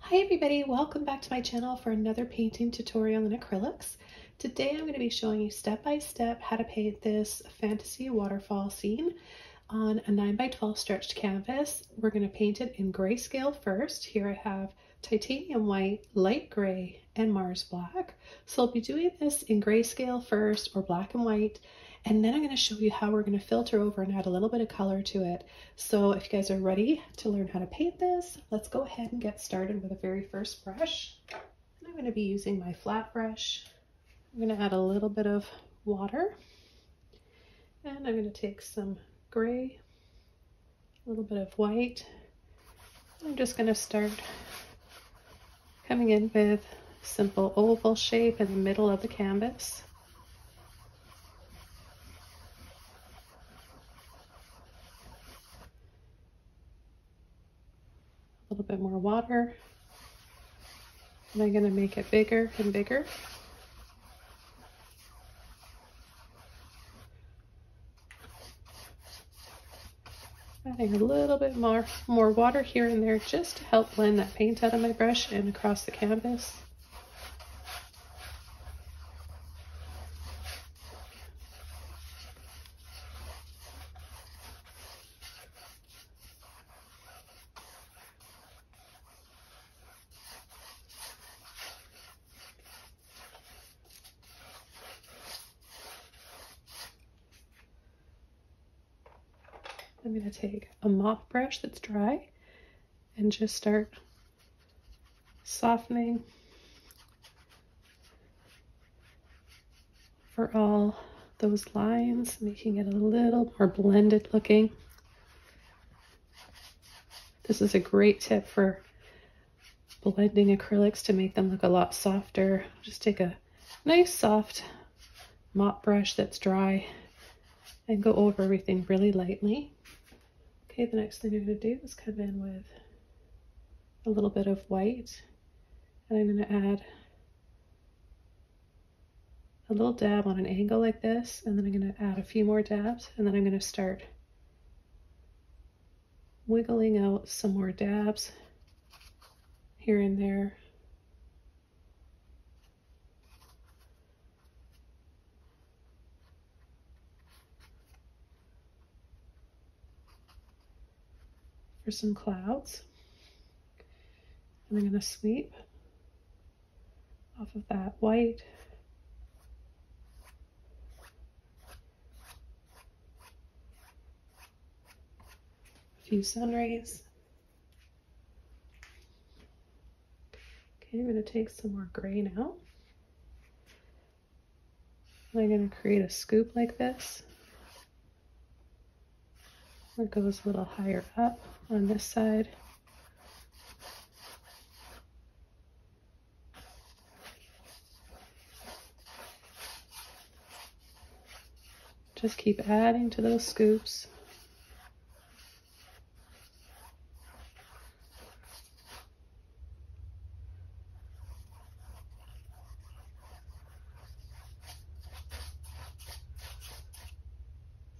Hi everybody, welcome back to my channel for another painting tutorial in acrylics. Today I'm going to be showing you step by step how to paint this fantasy waterfall scene on a 9x12 stretched canvas. We're going to paint it in grayscale first. Here I have titanium white, light gray, and Mars black. So I'll be doing this in grayscale first, or black and white, and then I'm going to show you how we're going to filter over and add a little bit of color to it. So if you guys are ready to learn how to paint this, let's go ahead and get started with the very first brush. And I'm going to be using my flat brush. I'm going to add a little bit of water, and I'm going to take some gray, a little bit of white. I'm just going to start coming in with simple oval shape in the middle of the canvas. A little bit more water, and I'm going to make it bigger and bigger. Adding a little bit more water here and there just to help blend that paint out of my brush and across the canvas. I'm going to take a mop brush that's dry and just start softening for all those lines, making it a little more blended looking. This is a great tip for blending acrylics to make them look a lot softer. Just take a nice soft mop brush that's dry and go over everything really lightly. Okay, the next thing I'm going to do is come in with a little bit of white, and I'm going to add a little dab on an angle like this, and then I'm going to add a few more dabs, and then I'm going to start wiggling out some more dabs here and there. For some clouds. And I'm going to sweep off of that white. A few sun rays. Okay, I'm going to take some more gray now. And I'm going to create a scoop like this. That goes a little higher up on this side. Just keep adding to those scoops.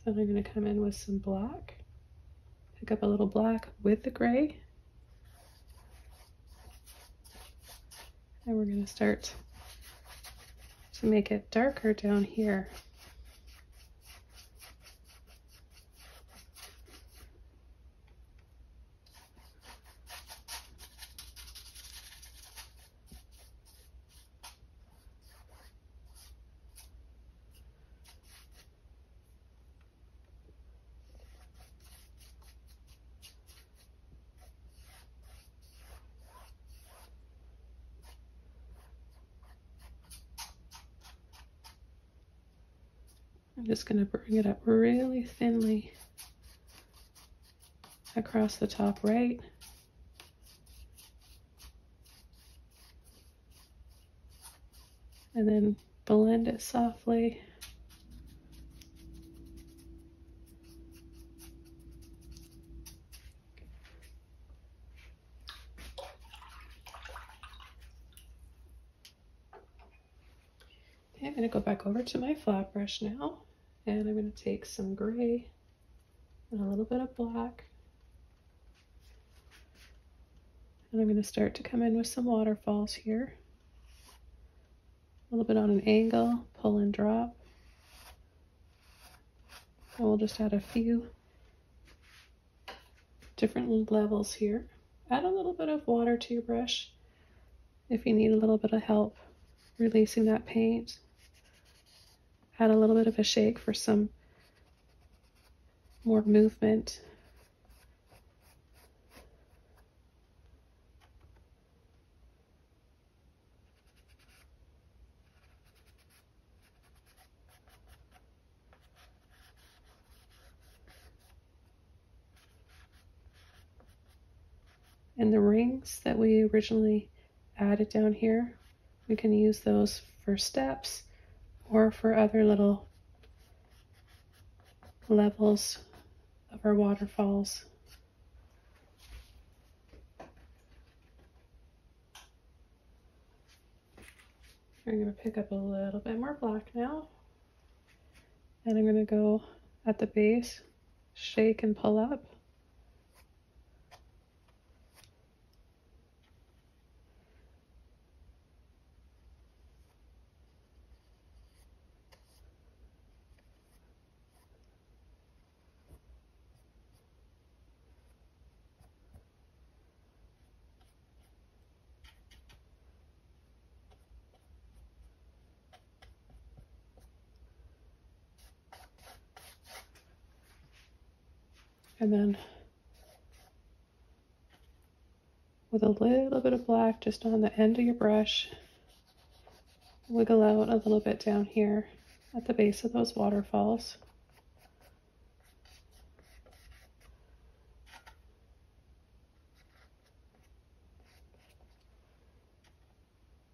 So I'm going to come in with some black. Pick up a little black with the gray. And we're going to start to make it darker down here. I'm just going to bring it up really thinly across the top right. And then blend it softly. Okay, I'm going to go back over to my flat brush now. And I'm going to take some gray and a little bit of black. And I'm going to start to come in with some waterfalls here. A little bit on an angle, pull and drop. And we'll just add a few different levels here. Add a little bit of water to your brush if you need a little bit of help releasing that paint. Add a little bit of a shake for some more movement. And the rings that we originally added down here, we can use those for steps or for other little levels of our waterfalls. I'm going to pick up a little bit more black now, and I'm going to go at the base, shake and pull up. And then with a little bit of black just on the end of your brush, wiggle out a little bit down here at the base of those waterfalls.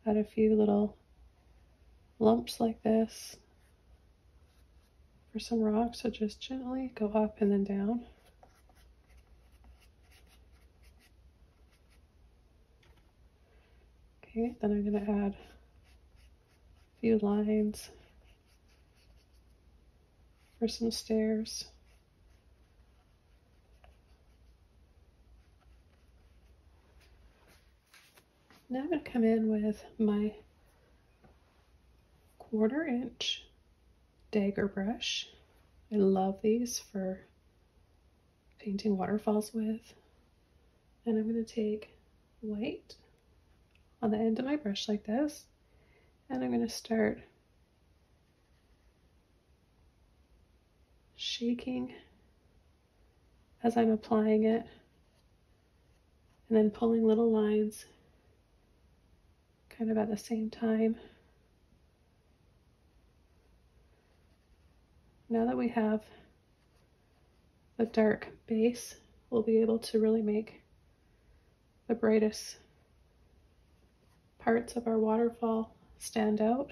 Add a few little lumps like this for some rocks, so just gently go up and then down. Okay, then I'm going to add a few lines for some stairs. Now I'm going to come in with my 1/4 inch dagger brush. I love these for painting waterfalls with. And I'm going to take white on the end of my brush like this, and I'm going to start shaking as I'm applying it, and then pulling little lines kind of at the same time. Now that we have the dark base, we'll be able to really make the brightest parts of our waterfall stand out.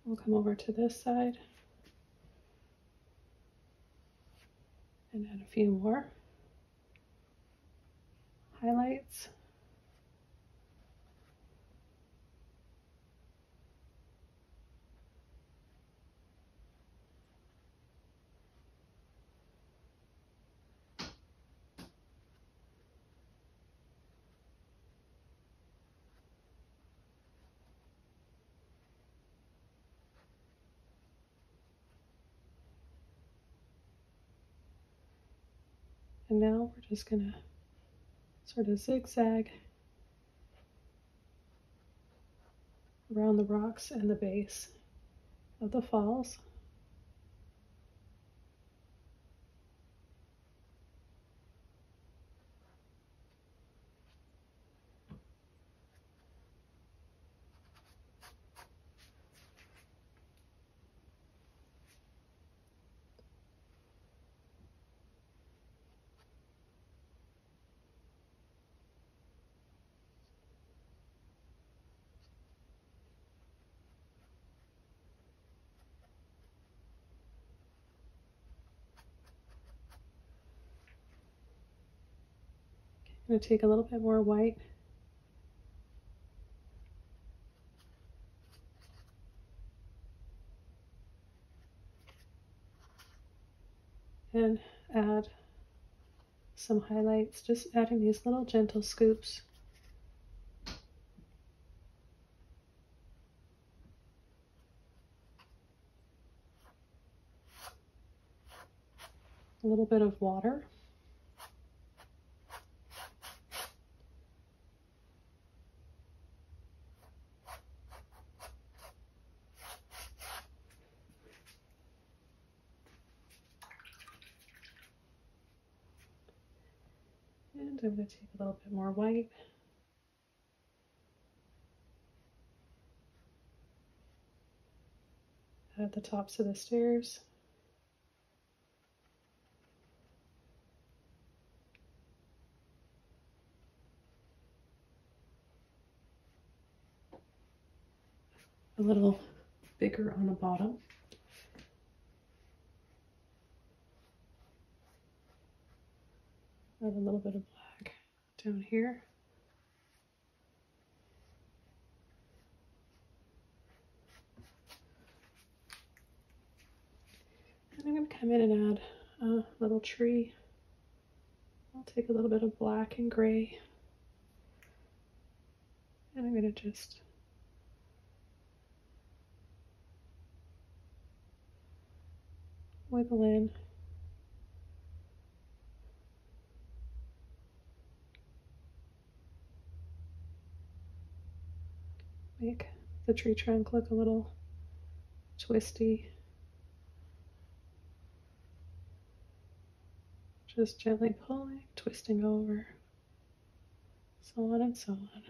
We'll come over to this side and add a few more highlights. And now we're just going to sort of zigzag around the rocks and the base of the falls. I'm going to take a little bit more white and add some highlights, just adding these little gentle scoops. A little bit of water. And I'm going to take a little bit more white. At the tops of the stairs. A little bigger on the bottom. Add a little bit of black down here. And I'm going to come in and add a little tree. I'll take a little bit of black and gray. And I'm going to just wiggle in. Make the tree trunk look a little twisty. Just gently pulling, twisting over, so on and so on.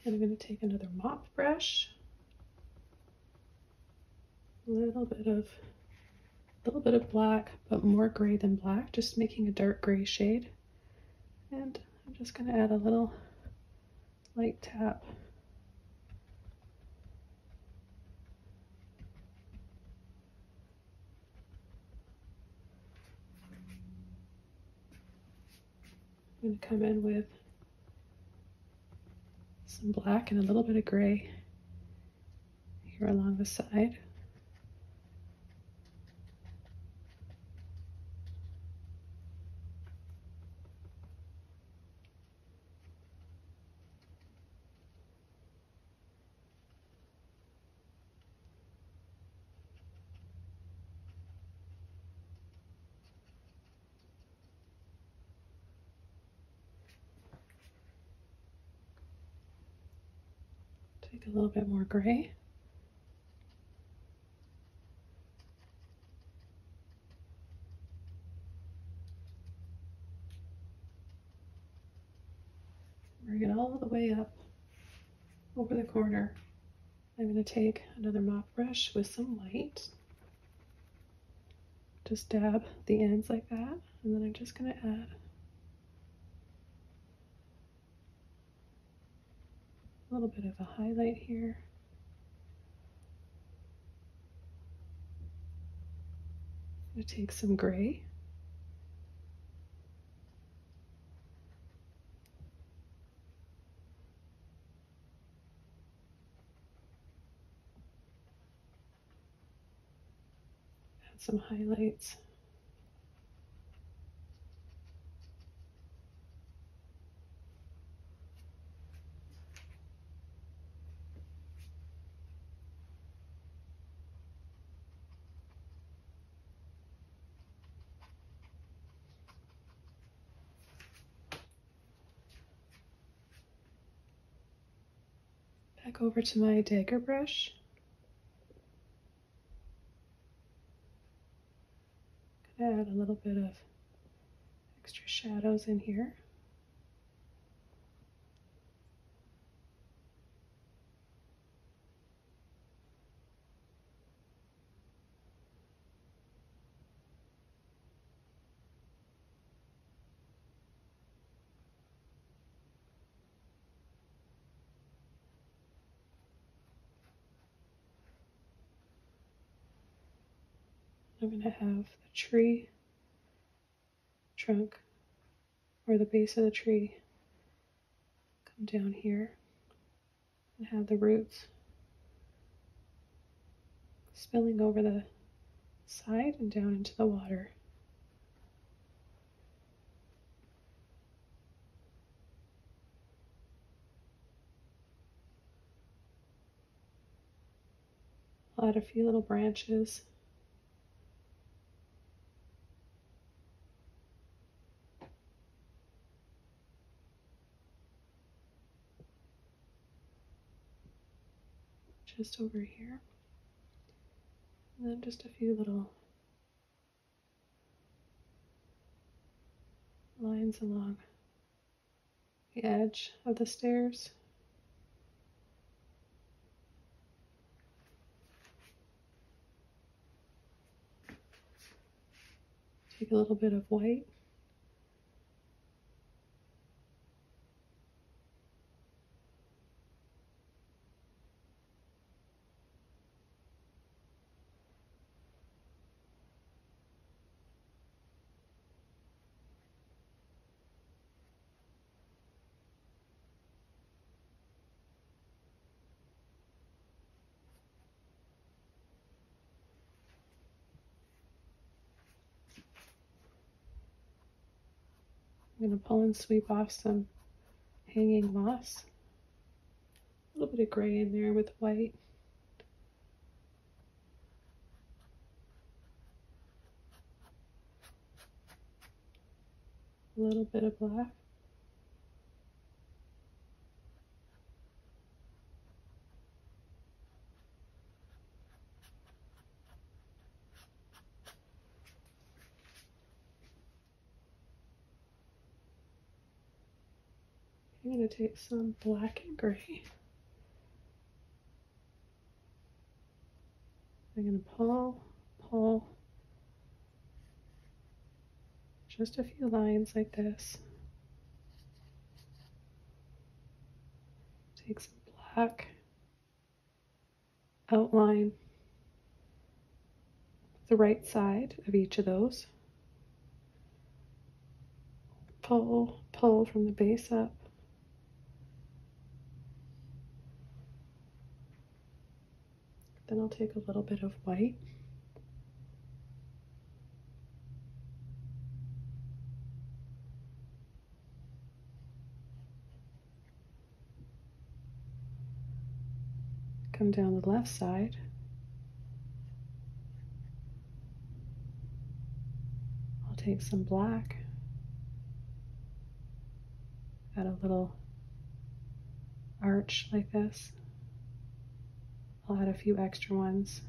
And I'm going to take another mop brush, a little bit of black, but more gray than black, just making a dark gray shade. And I'm just going to add a little light tap. I'm going to come in with some black and a little bit of gray here along the side. Take a little bit more gray. Bring it all the way up over the corner. I'm going to take another mop brush with some white. Just dab the ends like that, and then I'm just going to add a little bit of a highlight here. I'm going to take some gray. Add some highlights. Back over to my dagger brush. Add got a little bit of extra shadows in here. I'm going to have the tree trunk, or the base of the tree, come down here and have the roots spilling over the side and down into the water. I'll add a few little branches. Just over here. And then just a few little lines along the edge of the stairs. Take a little bit of white. I'm going to pull and sweep off some hanging moss. A little bit of gray in there with white. A little bit of black. I'm going to take some black and gray. I'm going to pull, just a few lines like this. Take some black, outline the right side of each of those. Pull from the base up. Then I'll take a little bit of white. Come down the left side. I'll take some black. Add a little arch like this. I'll add a few extra ones.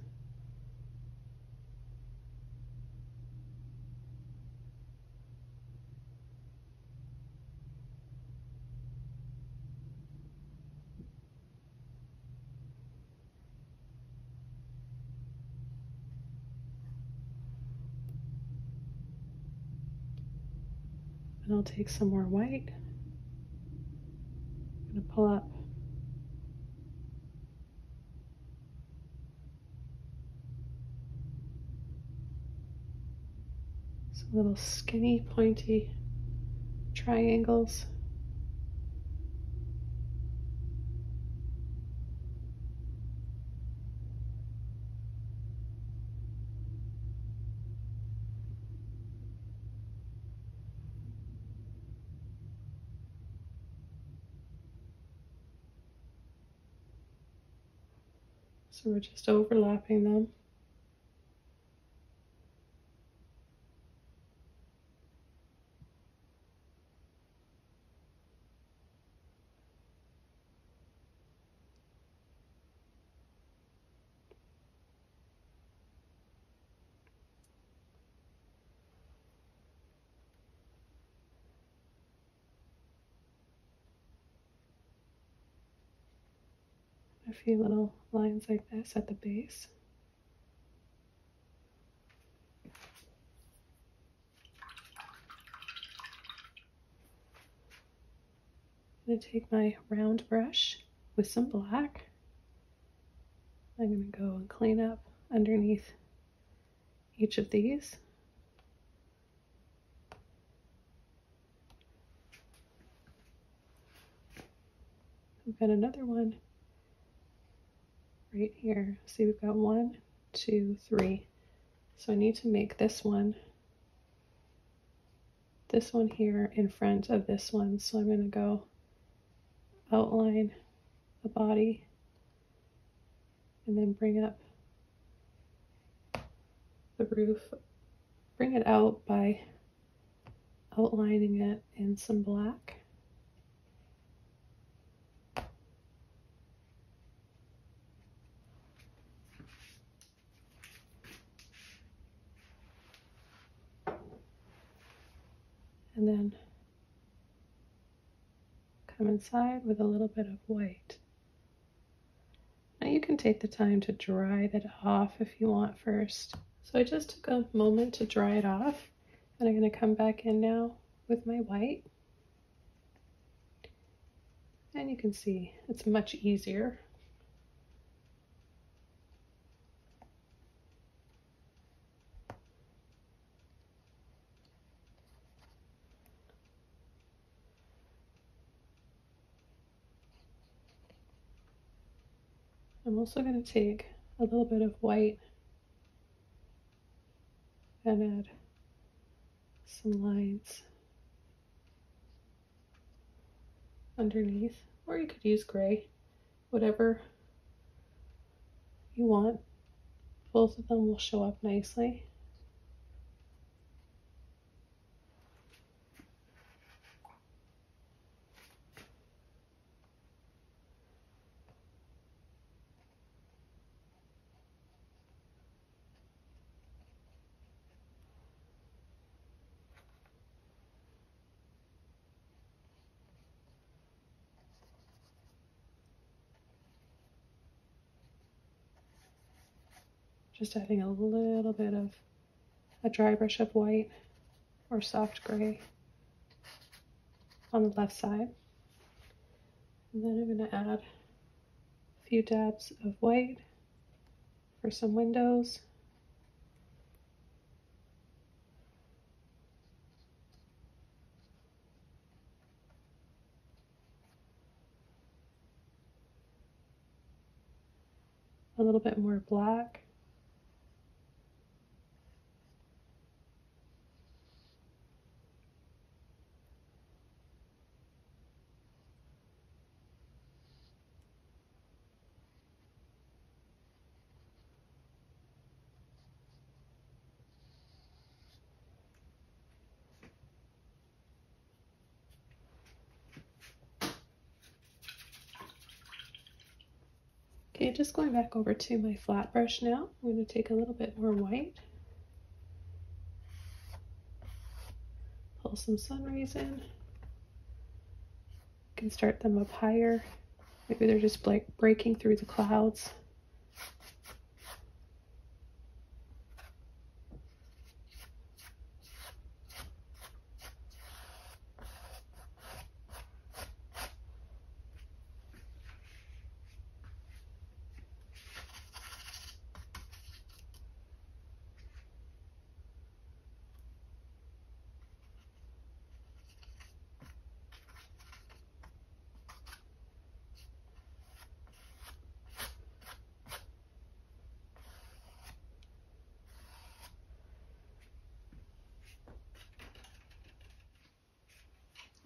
And I'll take some more white. I'm going to pull up some little skinny, pointy triangles. So we're just overlapping them. a few little lines like this at the base. I'm going to take my round brush with some black. I'm going to go and clean up underneath each of these. We've got another one right here. See, we've got 1, 2, 3. So I need to make this one here in front of this one. So I'm going to go outline the body and then bring up the roof. Bring it out by outlining it in some black. And then come inside with a little bit of white. Now you can take the time to dry that off if you want first. So I just took a moment to dry it off, and I'm going to come back in now with my white. And you can see it's much easier. I'm also going to take a little bit of white and add some lines underneath, or you could use gray, whatever you want. Both of them will show up nicely. Just adding a little bit of a dry brush of white or soft gray on the left side. And then I'm going to add a few dabs of white for some windows. A little bit more black. Okay, just going back over to my flat brush now. I'm going to take a little bit more white. Pull some sun rays in. You can start them up higher. Maybe they're just like breaking through the clouds.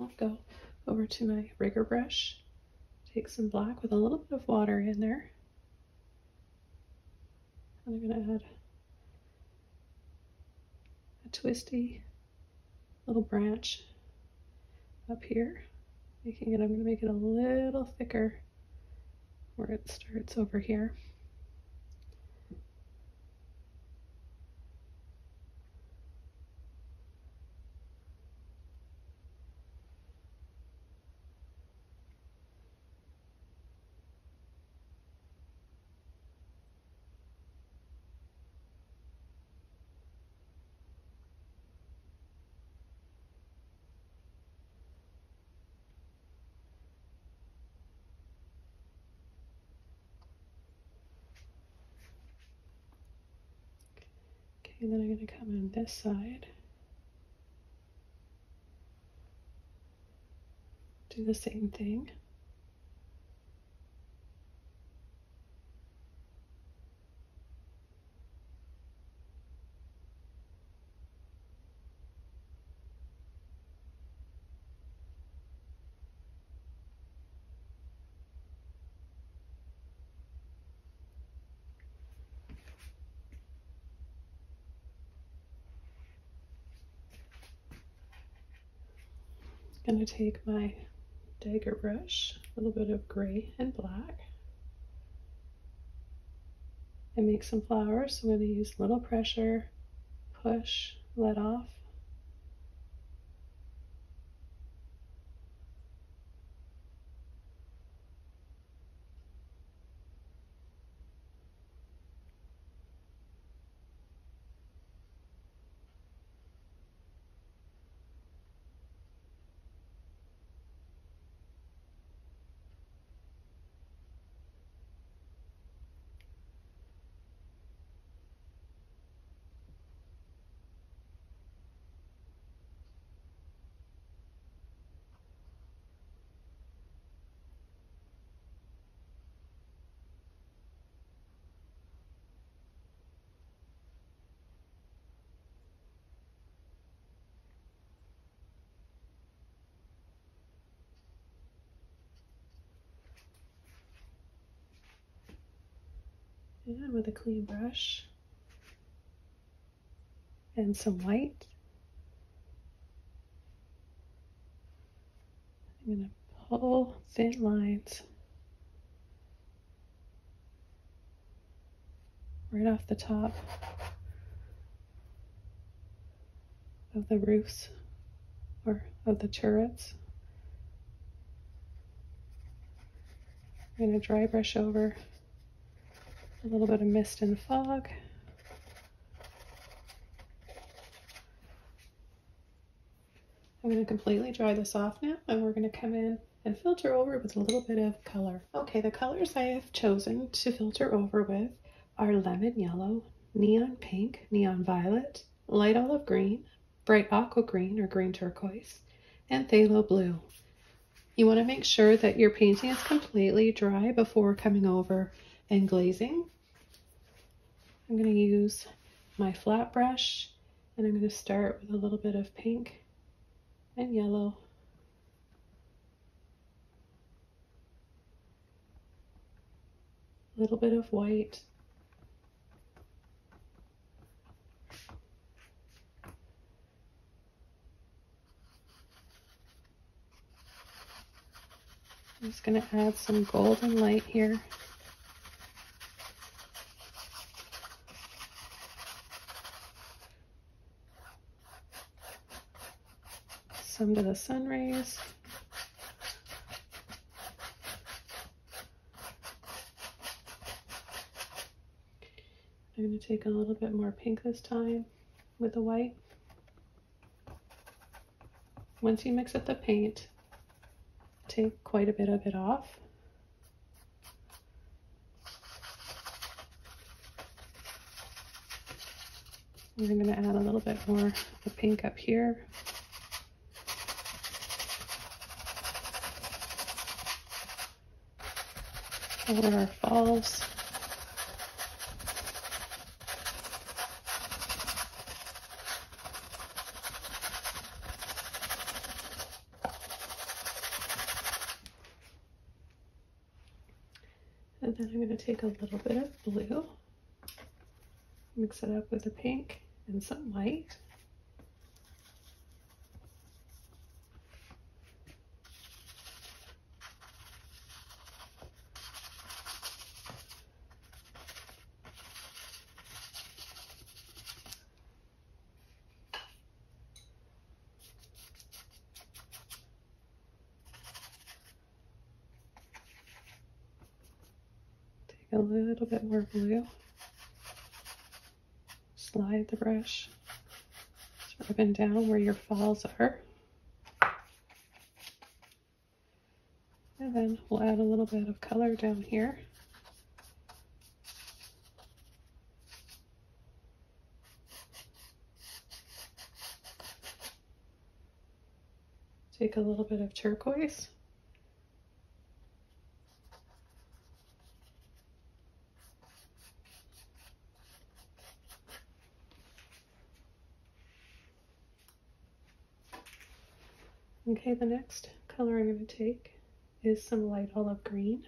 I'll go over to my rigger brush, take some black with a little bit of water in there. And I'm going to add a twisty little branch up here, I'm going to make it a little thicker where it starts over here. And then I'm going to come on this side. Do the same thing. I'm going to take my dagger brush, a little bit of gray and black, and make some flowers. So I'm going to use little pressure, push, let off. And with a clean brush and some white, I'm going to pull thin lines right off the top of the roofs or of the turrets. I'm going to dry brush over a little bit of mist and fog. I'm going to completely dry this off now, and we're going to come in and filter over with a little bit of color. Okay, the colors I have chosen to filter over with are lemon yellow, neon pink, neon violet, light olive green, bright aqua green or green turquoise, and phthalo blue. You want to make sure that your painting is completely dry before coming over and glazing. I'm going to use my flat brush, and I'm going to start with a little bit of pink and yellow. A little bit of white. I'm just going to add some golden light here. Some to the sun rays. I'm going to take a little bit more pink this time with the white. Once you mix up the paint, take quite a bit of it off. And I'm going to add a little bit more of the pink up here. Over our falls. And then I'm going to take a little bit of blue, mix it up with the pink and some white. A little bit more blue. Slide the brush up and down where your falls are. And then we'll add a little bit of color down here. Take a little bit of turquoise. Okay, the next color I'm going to take is some light olive green,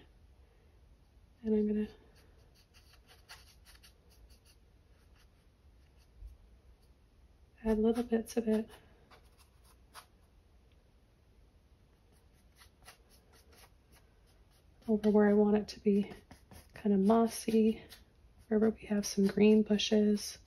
and I'm going to add little bits of it over where I want it to be kind of mossy, wherever we have some green bushes.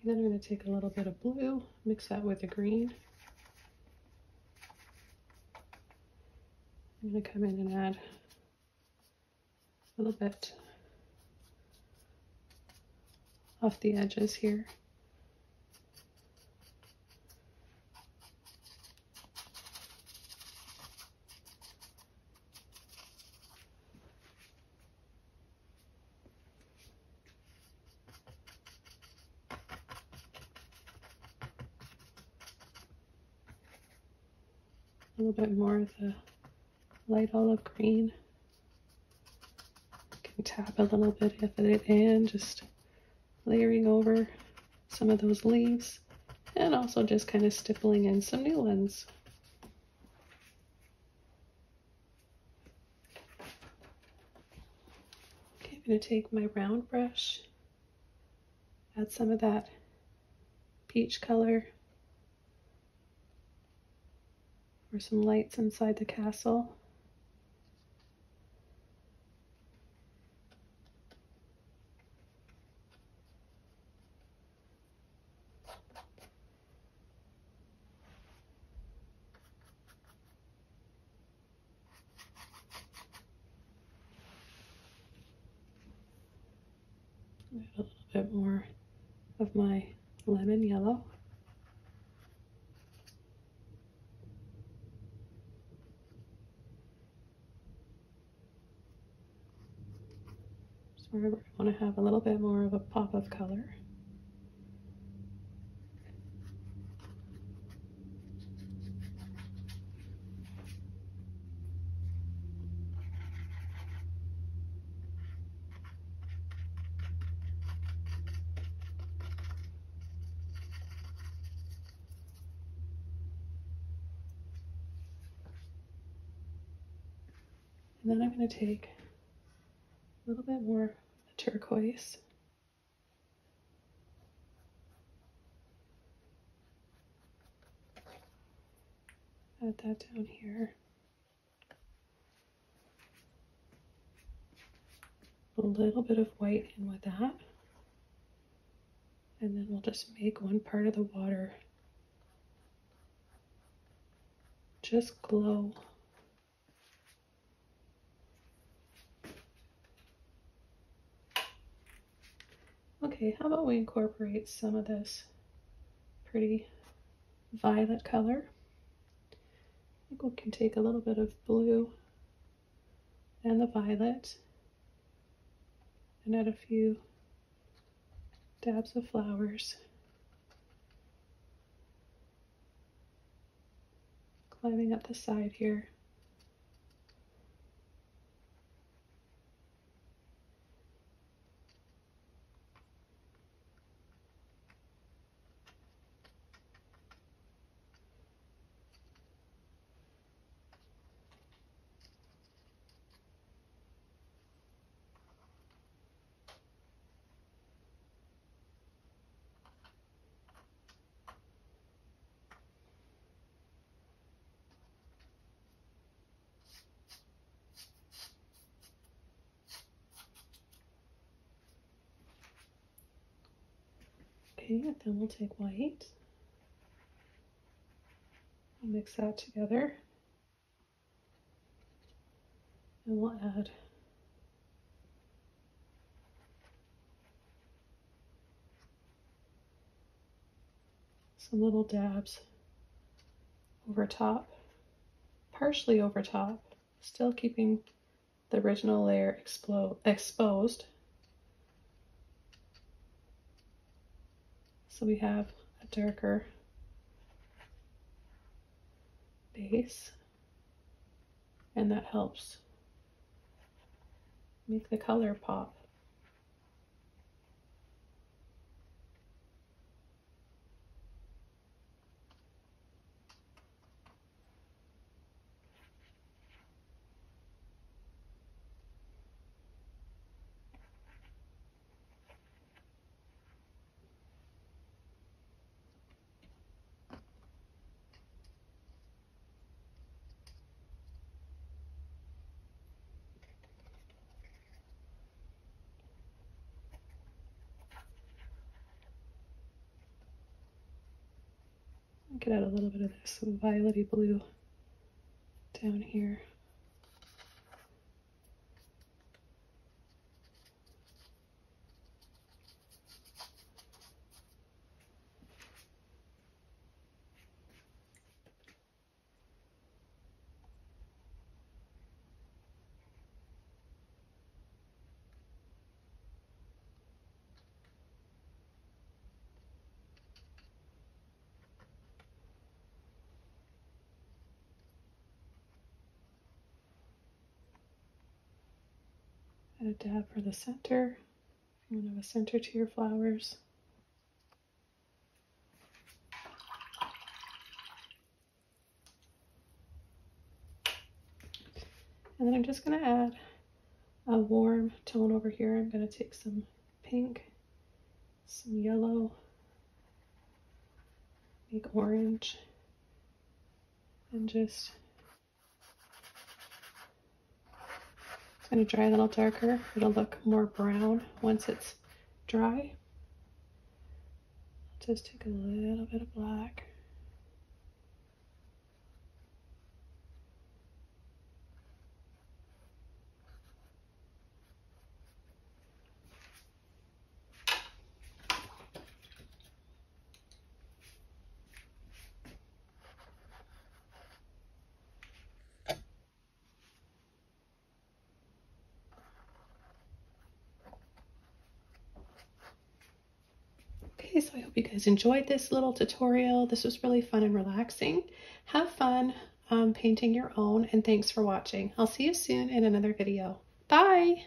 Then I'm going to take a little bit of blue, mix that with the green. I'm going to come in and add a little bit off the edges here. A little bit more of the light olive green. You can tap a little bit of it in, just layering over some of those leaves, and also just kind of stippling in some new ones. Okay, I'm going to take my round brush, add some of that peach color, or some lights inside the castle. Add a little bit more of my lemon yellow. So I want to have a little bit more of a pop of color. And then I'm going to take a little bit more turquoise. Add that down here. A little bit of white in with that. And then we'll just make one part of the water just glow. Okay, how about we incorporate some of this pretty violet color? I think we can take a little bit of blue and the violet and add a few dabs of flowers. Climbing up the side here. Okay, and then we'll take white, we'll mix that together, and we'll add some little dabs over top, partially over top, still keeping the original layer exposed. So we have a darker base, and that helps make the color pop. Get out a little bit of this violety blue down here. Add a dab for the center. You want to have a center to your flowers. And then I'm just going to add a warm tone over here. I'm going to take some pink, some yellow, make orange, and just, it's going to dry a little darker. It'll look more brown once it's dry. Just take a little bit of black. Okay, so I hope you guys enjoyed this little tutorial. This was really fun and relaxing. Have fun painting your own, and thanks for watching. I'll see you soon in another video. Bye!